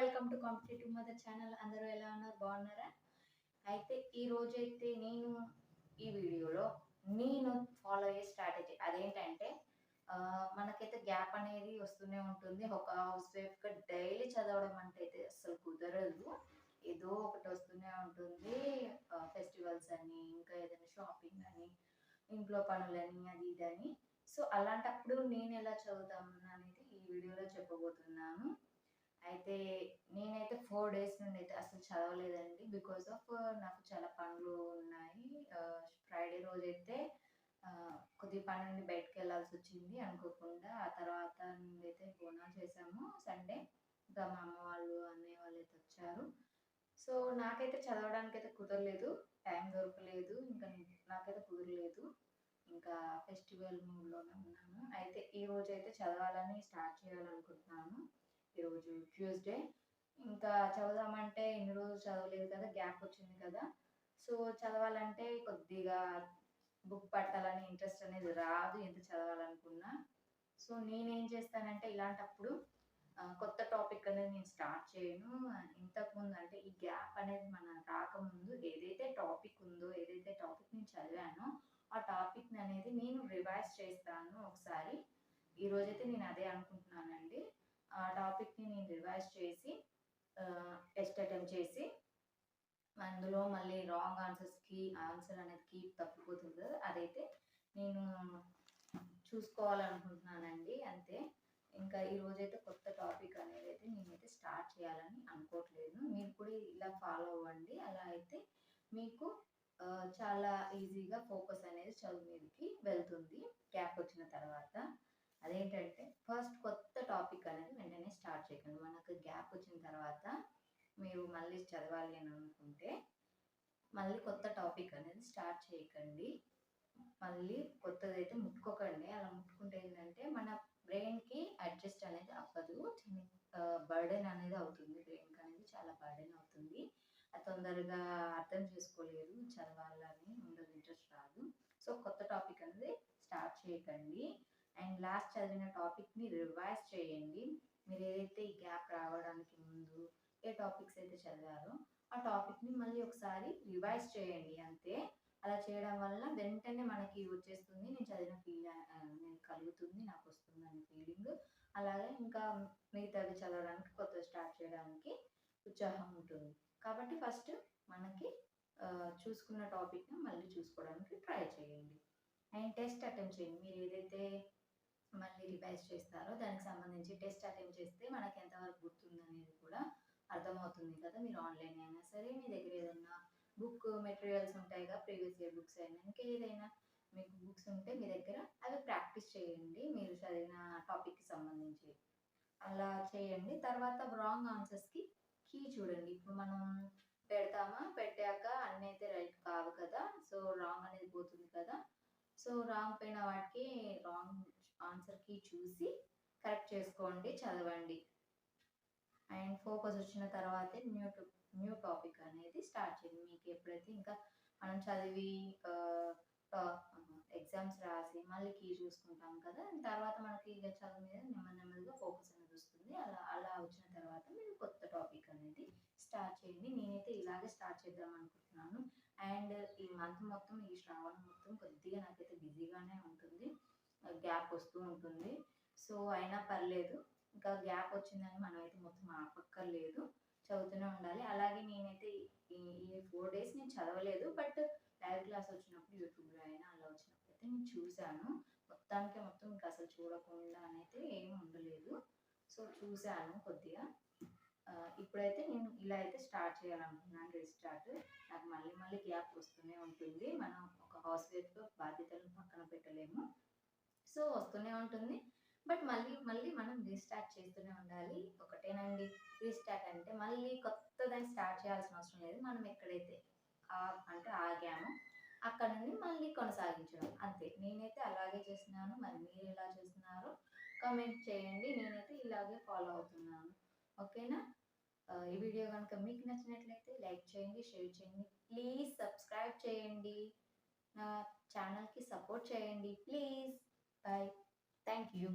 Welcome to competitive mother channel. అందరూ ఎలా ఉన్నారు? బాగున్నారా? అయితే ఈ రోజైతే ఈ వీడియోలో నేను ఫాలో అయ్యే స్ట్రాటజీ అదేంటంటే మనకైతే గ్యాప్ అనేది వస్తూనే ఉంటుంది. ఒక హౌస్ వైఫ్‌గా డైలీ చదవడం అంటే అయితే అస్సలు కుదరదు. ఏదో ఒకటి వస్తూనే ఉంటుంది. ఫెస్టివల్స్ అని, ఇంకా ఏదైనా షాపింగ్ అని, ఇంట్లో పనులని, అది ఇది అని. సో, అలాంటప్పుడు నేనెలా చదువుతాననేది ఈ వీడియోలో చెప్పబోతున్నాను. అయితే నేనైతే 4 డేస్ నుండైతే అసలు చదవలేదండి. బికాజ్ ఆఫ్ నాకు చాలా పనులు ఉన్నాయి. ఫ్రైడే రోజైతే కొద్దిగా పని నుండి బయటికెళ్ళాల్సొచ్చింది అనుకోకుండా. ఆ తర్వాత నుండైతే బోనాలు చేశాము సండే. ఇంకా మా అమ్మ వాళ్ళు, అన్నయ్య వాళ్ళైతే వచ్చారు. సో, నాకైతే చదవడానికైతే కుదరలేదు. టైం దొరకలేదు. ఇంకా నాకైతే కుదరలేదు. ఇంకా ఫెస్టివల్ మూడ్‌లోనే ఉన్నాను. అయితే ఈరోజైతే చదవాలని స్టార్ట్ చేయాలనుకుంటున్నాను. ఈరోజు ట్యూస్‌డే. ఇంకా చదువుదామంటే ఇన్ని రోజులు చదవలేదు కదా! గ్యాప్ వచ్చింది కదా! సో, చదవాలంటే కొద్దిగా బుక్ పట్టాలని ఇంట్రెస్ట్ అనేది రాదు ఎంత చదవాలనుకున్నా. సో, నేనేం చేస్తానంటే ఇలాంటప్పుడు కొత్త టాపిక్ అనేది నేను స్టార్ట్ చేయను. ఇంతకుముందు అంటే ఈ గ్యాప్ అనేది రాకముందు ఏదైతే టాపిక్ ఉందో, ఏదైతే టాపిక్ నేను చదివానో, ఆ టాపిక్‌ని అనేది నేను రివైజ్ చేస్తాను ఒకసారి. ఈరోజైతే నేను అదే అనుకుంటున్నానండి. ఆ టాపిక్‌ని నేను రివైజ్ చేసి టెస్ట్ అటెంప్ట్ చేసి అందులో మళ్ళీ రాంగ్ ఆన్సర్ అనేది తప్పిపోతుంది కదా! అదైతే నేను చూసుకోవాలనుకుంటున్నానండి అంతే. ఇంకా ఈరోజైతే కొత్త టాపిక్ అనేదైతే నేనైతే స్టార్ట్ చేయాలని అనుకోవట్లేదు. మీరు కూడా ఇలా ఫాలో అవ్వండి. అలా అయితే మీకు చాలా ఈజీగా ఫోకస్ అనేది చదువు మీదకి వెళ్తుంది గ్యాప్ వచ్చిన తర్వాత. అదేంటంటే ఫస్ట్ కొత్త టాపిక్ అనేది వెంటనే స్టార్ట్ చేయకండి. మనకు గ్యాప్ వచ్చిన తర్వాత మీరు మళ్ళీ చదవాలి అని అనుకుంటే మళ్ళీ కొత్త టాపిక్ అనేది స్టార్ట్ చేయకండి. మళ్ళీ కొత్తదైతే ముట్టుకోకండి. అలా ముట్టుకుంటే ఏంటంటే మన బ్రెయిన్‌కి అడ్జస్ట్ అనేది అవ్వదు. బర్డెన్ అనేది అవుతుంది. బ్రెయిన్‌కి అనేది చాలా బర్డెన్ అవుతుంది. అది తొందరగా అర్థం చేసుకోలేరు. చదవాలని ఉండదు, ఇంట్రెస్ట్ రాదు. సో, కొత్త టాపిక్ అనేది స్టార్ట్ చేయకండి. అండ్ లాస్ట్ చదివిన టాపిక్‌ని రివైజ్ చేయండి. మీరు ఏదైతే ఈ గ్యాప్ రావడానికి ముందు ఏ టాపిక్స్ అయితే చదివారో ఆ టాపిక్‌ని మళ్ళీ ఒకసారి రివైజ్ చేయండి అంతే. అలా చేయడం వల్ల వెంటనే మనకి వచ్చేస్తుంది. నేను చదివిన నేను కలుగుతుంది, నాకొస్తుందనే ఫీలింగ్. అలాగే ఇంకా మిగతావి చదవడానికి, కొత్తవి స్టార్ట్ చేయడానికి ఉత్సాహం ఉంటుంది. కాబట్టి ఫస్ట్ మనకి చూసుకున్న టాపిక్‌ని మళ్ళీ చూసుకోవడానికి ట్రై చేయండి. అండ్ టెస్ట్ అటెంప్ట్ చేయండి. మీరు ఏదైతే మళ్ళీ రివైజ్ చేస్తారో దానికి సంబంధించి టెస్ట్ అటెంప్ట్ చేస్తే మనకి ఎంతవరకు గుర్తుందనేది కూడా అర్థమవుతుంది కదా! మీరు ఆన్‌లైన్ అయినా సరే, మీ దగ్గర ఏదన్నా బుక్ మెటీరియల్స్ ఉంటాయి కదా! ప్రీవియస్ ఇయర్ బుక్స్ అయినా, ఇంకేదైనా మీకు బుక్స్ ఉంటే మీ దగ్గర అవి ప్రాక్టీస్ చేయండి. మీరు చదివిన టాపిక్‌కి సంబంధించి. అలా చేయండి. తర్వాత రాంగ్ ఆన్సర్స్‌కి చూడండి. ఇప్పుడు మనం పెట్టాక అన్నీ అయితే రైట్ కావు కదా! సో, రాంగ్ అనేది పోతుంది కదా! సో, రాంగ్ పోయిన వాటికి రాంగ్ ఆన్సర్ చూసి కరెక్ట్ చేసుకోండి, చదవండి. అండ్ ఫోకస్ వచ్చిన తర్వాతే న్యూ టాపిక్ అనేది స్టార్ట్ చేయండి. మీకు ఎప్పుడైతే ఇంకా మనం చదివి ఎగ్జామ్స్ రాసి మళ్ళీ చూసుకుంటాం కదా! తర్వాత మనకి ఇక చదువు మీద నెమ్మదిగా ఫోకస్ అనేది వస్తుంది. అలా వచ్చిన తర్వాత మీరు కొత్త టాపిక్ అనేది స్టార్ట్ చేయండి. నేనైతే ఇలాగే స్టార్ట్ చేద్దాం అనుకుంటున్నాను. అండ్ ఈ మంత్ మొత్తం, ఈ శ్రావణం మొత్తం కొద్దిగా నాకైతే బిజీగానే ఉంటుంది. గ్యాప్ వస్తూ ఉంటుంది. సో, అయినా పర్లేదు. ఇంకా గ్యాప్ వచ్చిందని మనమైతే మొత్తం ఆపక్కర్లేదు. చదువుతూనే ఉండాలి. అలాగే నేనైతే ఈ 4 డేస్ నేను చదవలేదు. బట్ లైవ్ క్లాస్ వచ్చినప్పుడు యూట్యూబ్‌లో అయినా అలా వచ్చినప్పుడైతే నేను చూసాను. మొత్తం ఇంకా అసలు చూడకుండా అయితే ఏమి ఉండలేదు. సో, చూసాను కొద్దిగా. ఇప్పుడైతే నేను ఇలా అయితే స్టార్ట్ చేయాలనుకుంటున్నాను రీస్టార్ట్. నాకు మళ్ళీ గ్యాప్ వస్తూనే ఉంటుంది. మనం ఒక హౌస్ వైఫ్‌గా బాధ్యతలను పక్కన పెట్టలేము. సో, వస్తూనే ఉంటుంది. బట్ మళ్ళీ మనం రీస్టార్ట్ చేస్తూనే ఉండాలి. ఒకటేనండి రీస్టార్ట్ అంటే మళ్ళీ కొత్తదాన్ని స్టార్ట్ చేయాల్సిన అవసరం లేదు. మనం ఎక్కడైతే అంటే ఆగామో అక్కడ నుండి మళ్ళీ కొనసాగించడం అంతే. నేనైతే అలాగే చేస్తున్నాను. మరి మీరు ఎలా చేస్తున్నారో కామెంట్ చేయండి. నేనైతే ఇలాగే ఫాలో అవుతున్నాను. ఓకేనా? ఈ వీడియో గనుక మీకు నచ్చినట్లయితే లైక్ చేయండి, షేర్ చేయండి. ప్లీజ్ సబ్స్క్రైబ్ చేయండి. నా ఛానల్‌కి సపోర్ట్ చేయండి ప్లీజ్. బై. Thank you.